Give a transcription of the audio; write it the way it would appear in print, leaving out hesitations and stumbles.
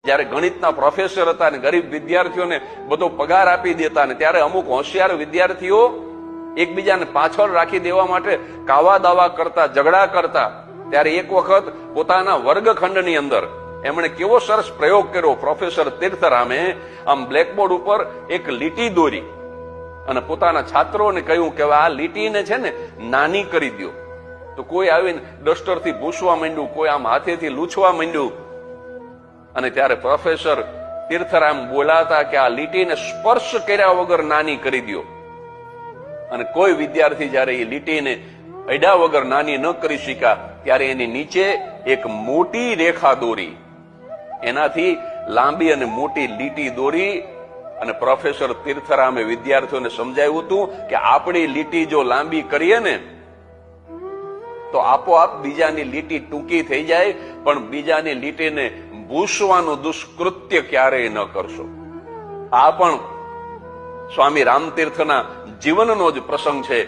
જયારે ગણિતના પ્રોફેસર હતા ને ગરીબ વિદ્યાર્થીઓને બધો પગાર આપી દેતા ને ત્યારે અમુક હોશિયાર વિદ્યાર્થીઓ એકબીજાને પાછળ રાખી દેવા માટે કાવા દાવા કરતા, ઝઘડા કરતા. ત્યારે એક વખત પોતાના વર્ગખંડની અંદર એમણે કેવો સરસ પ્રયોગ કર્યો. પ્રોફેસર તીર્થરામે આમ બ્લેકબોર્ડ ઉપર એક લીટી દોરી અને પોતાના છાત્રોને કહ્યું કે આ લીટીને છે ને નાની કરી દો. તો કોઈ આવીને ડસ્ટરથી ભૂસવા માંડ્યું, કોઈ આમ હાથેથી લૂછવા માંડ્યું. અને ત્યારે પ્રોફેસર તીર્થરામ બોલાતા કે આ લીટીને સ્પર્શ કર્યા વગર નાની કરી દો. અને કોઈ વિદ્યાર્થી જયારે એ લીટીને અડ્યા વગર નાની ન કરી શક્યા ત્યારે એની નીચે એક મોટી રેખા દોરી, એનાથી લાંબી અને મોટી લીટી દોરી. અને પ્રોફેસર તીર્થરામે વિદ્યાર્થીઓને સમજાવ્યું હતું કે આપણી લીટી જો લાંબી કરીએ ને તો આપોઆપ બીજાની લીટી ટૂંકી થઈ જાય, પણ બીજાની લીટીને ભૂસવાનું દુષ્કૃત્ય ક્યારેય ન કરશો. આ પણ સ્વામી રામતીર્થના જીવનનો જ પ્રસંગ છે.